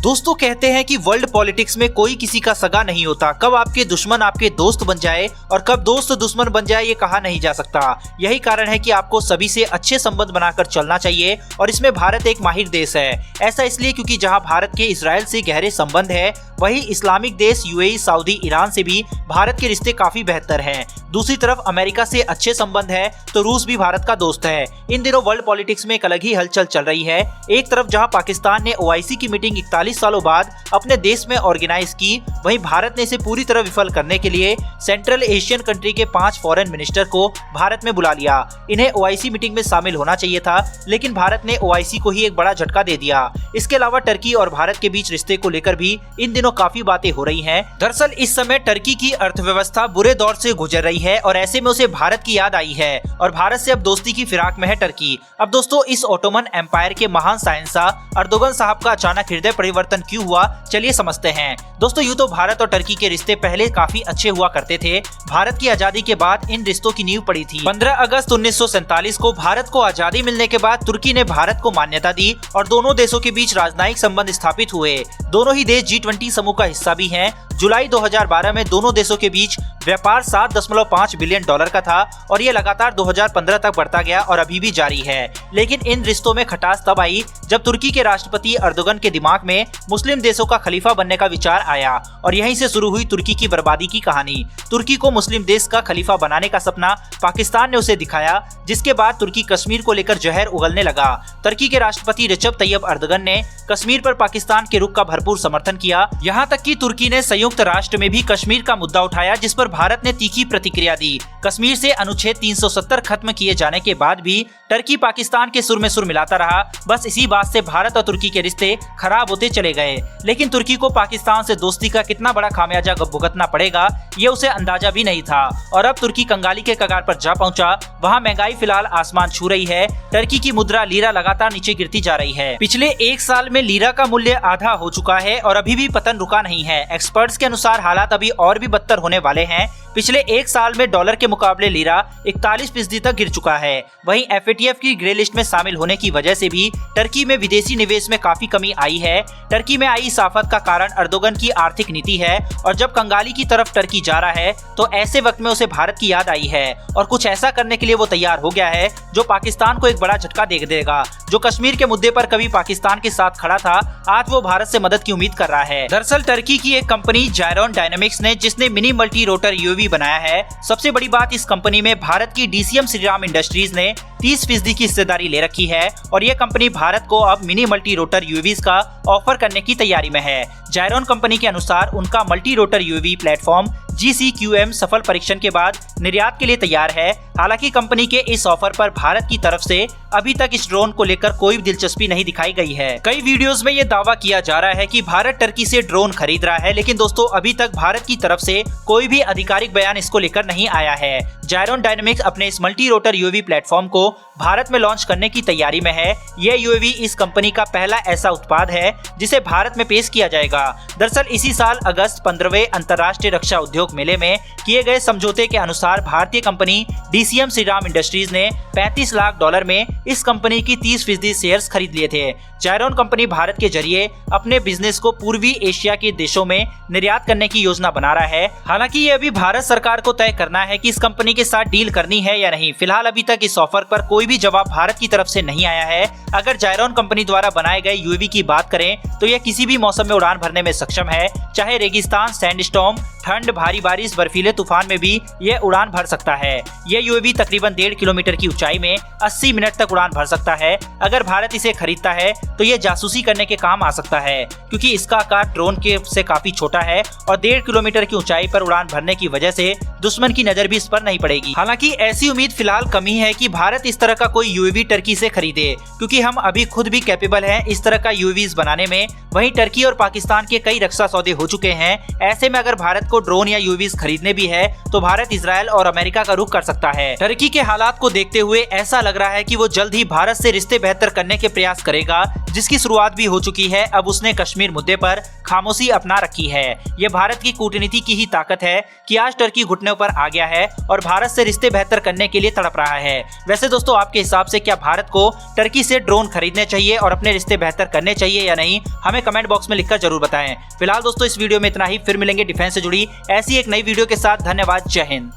दोस्तों कहते हैं कि वर्ल्ड पॉलिटिक्स में कोई किसी का सगा नहीं होता। कब आपके दुश्मन आपके दोस्त बन जाए और कब दोस्त दुश्मन बन जाए ये कहा नहीं जा सकता। यही कारण है कि आपको सभी से अच्छे संबंध बनाकर चलना चाहिए और इसमें भारत एक माहिर देश है। ऐसा इसलिए क्योंकि जहां भारत के इजराइल से गहरे संबंध है, वही इस्लामिक देश यूएई, सऊदी, ईरान से भी भारत के रिश्ते काफी बेहतर हैं। दूसरी तरफ अमेरिका से अच्छे संबंध है तो रूस भी भारत का दोस्त है। इन दिनों वर्ल्ड पॉलिटिक्स में एक अलग ही हलचल चल रही है। एक तरफ जहां पाकिस्तान ने ओआईसी की मीटिंग 41 सालों बाद अपने देश में ऑर्गेनाइज की, वहीं भारत ने इसे पूरी तरह विफल करने के लिए सेंट्रल एशियन कंट्री के 5 फॉरेन मिनिस्टर को भारत में बुला लिया। इन्हें ओआईसी मीटिंग में शामिल होना चाहिए था, लेकिन भारत ने ओआईसी को ही एक बड़ा झटका दे दिया। इसके अलावा टर्की और भारत के बीच रिश्ते को लेकर भी इन दिनों काफी बातें हो रही हैं। दरअसल इस समय टर्की की अर्थव्यवस्था बुरे दौर से गुजर रही है और ऐसे में उसे भारत की याद आई है और भारत से अब दोस्ती की फिराक में है टर्की। अब दोस्तों इस ओटोमन एम्पायर के महान शहंशाह अर्दोगन साहब का अचानक हृदय परिवर्तन क्यों हुआ, चलिए समझते हैं। दोस्तों यूं तो भारत और टर्की के रिश्ते पहले काफी अच्छे हुआ करते थे। भारत की आजादी के बाद इन रिश्तों की नींव पड़ी थी। 15 अगस्त 1947 को भारत को आजादी मिलने के बाद तुर्की ने भारत को मान्यता दी और दोनों देशों के बीच राजनयिक संबंध स्थापित हुए। दोनों ही देश G20 समूह का हिस्सा भी हैं। जुलाई 2012 में दोनों देशों के बीच व्यापार $7.5 बिलियन का था और ये लगातार 2015 तक बढ़ता गया और अभी भी जारी है। लेकिन इन रिश्तों में खटास तब आई जब तुर्की के राष्ट्रपति अर्दोगन के दिमाग में मुस्लिम देशों का खलीफा बनने का विचार आया और यहीं से शुरू हुई तुर्की की बर्बादी की कहानी। तुर्की को मुस्लिम देश का खलीफा बनाने का सपना पाकिस्तान ने उसे दिखाया, जिसके बाद तुर्की कश्मीर को लेकर जहर उगलने लगा। तुर्की के राष्ट्रपति रजब तैयब अर्दोगन ने कश्मीर पर पाकिस्तान के रुख का भरपूर समर्थन किया। यहाँ तक कि तुर्की ने संयुक्त राष्ट्र में भी कश्मीर का मुद्दा उठाया, जिस पर भारत ने तीखी प्रतिक्रिया दी। कश्मीर से अनुच्छेद 370 खत्म किए जाने के बाद भी टर्की पाकिस्तान के सुर में सुर मिलाता रहा। बस इसी बात से भारत और तुर्की के रिश्ते खराब होते चले गए। लेकिन तुर्की को पाकिस्तान से दोस्ती का कितना बड़ा खामियाजा भुगतना पड़ेगा ये उसे अंदाजा भी नहीं था और अब तुर्की कंगाली के कगार पर जा पहुंचा। वहाँ महंगाई फिलहाल आसमान छू रही है। टर्की की मुद्रा लीरा लगातार नीचे गिरती जा रही है। पिछले एक साल में लीरा का मूल्य आधा हो चुका है और अभी भी पतन रुका नहीं है। एक्सपर्ट्स के अनुसार हालात अभी और भी बदतर होने वाले हैं। पिछले एक साल में डॉलर के मुकाबले लीरा 41% तक गिर चुका है। वहीं FATF की ग्रे लिस्ट में शामिल होने की वजह से भी टर्की में विदेशी निवेश में काफी कमी आई है। टर्की में आई इस आफत का कारण अर्दोगन की आर्थिक नीति है और जब कंगाली की तरफ टर्की जा रहा है तो ऐसे वक्त में उसे भारत की याद आई है और कुछ ऐसा करने के लिए वो तैयार हो गया है जो पाकिस्तान को एक बड़ा झटका दे देगा। जो कश्मीर के मुद्दे पर कभी पाकिस्तान के साथ खड़ा था, आज वो भारत से मदद की उम्मीद कर रहा है। दरअसल टर्की की एक कंपनी जायरॉन डायनामिक्स ने, जिसने मिनी मल्टी रोटर यूएवी बनाया है। सबसे बड़ी बात, इस कंपनी में भारत की DCM श्रीराम इंडस्ट्रीज ने 30% की हिस्सेदारी ले रखी है और ये कंपनी भारत को अब मिनी मल्टी रोटर यूएवीज का ऑफर करने की तैयारी में है। जायरॉन कंपनी के अनुसार उनका multi rotor UAV platform GCQM सफल परीक्षण के बाद निर्यात के लिए तैयार है। हालांकि कंपनी के इस ऑफर पर भारत की तरफ से अभी तक इस ड्रोन को लेकर कोई दिलचस्पी नहीं दिखाई गई है। कई वीडियोस में ये दावा किया जा रहा है कि भारत टर्की से ड्रोन खरीद रहा है, लेकिन दोस्तों अभी तक भारत की तरफ से कोई भी आधिकारिक बयान इसको लेकर नहीं आया है। जायरॉन डायनामिक्स अपने इस मल्टी रोटर यूएवी प्लेटफॉर्म को भारत में लॉन्च करने की तैयारी में है। यह यूएवी इस कंपनी का पहला ऐसा उत्पाद है जिसे भारत में पेश किया जाएगा। दरअसल इसी साल अगस्त 15वें अंतर्राष्ट्रीय रक्षा उद्योग मेले में किए गए समझौते के अनुसार भारतीय कंपनी DCM श्रीराम इंडस्ट्रीज ने $35 लाख में इस कंपनी की 30% शेयर्स खरीद लिए थे। जायरॉन कंपनी भारत के जरिए अपने बिजनेस को पूर्वी एशिया के देशों में निर्यात करने की योजना बना रहा है। हालांकि ये अभी भारत सरकार को तय करना है कि इस कंपनी के साथ डील करनी है या नहीं। फिलहाल अभी तक इस ऑफर पर कोई भी जवाब भारत की तरफ से नहीं आया है। अगर जायरॉन कंपनी द्वारा बनाए गए यूएवी की बात करें तो यह किसी भी मौसम में उड़ान भरने में सक्षम है, चाहे रेगिस्तान, सैंडस्टॉर्म, ठंड, भारी बारिश, बर्फीले तूफान में भी यह उड़ान भर सकता है। यह यूएवी तकरीबन 1.5 किलोमीटर की ऊंचाई में 80 मिनट तक उड़ान भर सकता है। अगर भारत इसे खरीदता है तो यह जासूसी करने के काम आ सकता है, क्योंकि इसका आकार ड्रोन के से काफी छोटा है और 1.5 किलोमीटर की ऊंचाई पर उड़ान भरने की वजह से दुश्मन की नजर भी इस पर नहीं पड़ेगी। हालांकि ऐसी उम्मीद फिलहाल कमी है कि भारत इस तरह का कोई यूएवी टर्की से खरीदे, क्योंकि हम अभी खुद भी कैपेबल हैं इस तरह का यूएवीज बनाने में। वहीं टर्की और पाकिस्तान के कई रक्षा सौदे हो चुके हैं। ऐसे में अगर भारत को ड्रोन या यूएवीज खरीदने भी है तो भारत इजराइल और अमेरिका का रुख कर सकता है। टर्की के हालात को देखते हुए ऐसा लग रहा है कि वो जल्द ही भारत से रिश्ते बेहतर करने के प्रयास करेगा, जिसकी शुरुआत भी हो चुकी है। अब उसने कश्मीर मुद्दे पर खामोशी अपना रखी है। ये भारत की कूटनीति की ही ताकत है कि आज टर्की घुटनों पर आ गया है और भारत से रिश्ते बेहतर करने के लिए तड़प रहा है। वैसे दोस्तों, आपके हिसाब से क्या भारत को टर्की से ड्रोन खरीदने चाहिए और अपने रिश्ते बेहतर करने चाहिए या नहीं? हमें कमेंट बॉक्स में लिखकर जरूर बताएं। फिलहाल दोस्तों, इस वीडियो में इतना ही। फिर मिलेंगे डिफेंस से जुड़ी ऐसी एक नई वीडियो के साथ। धन्यवाद। जय हिंद।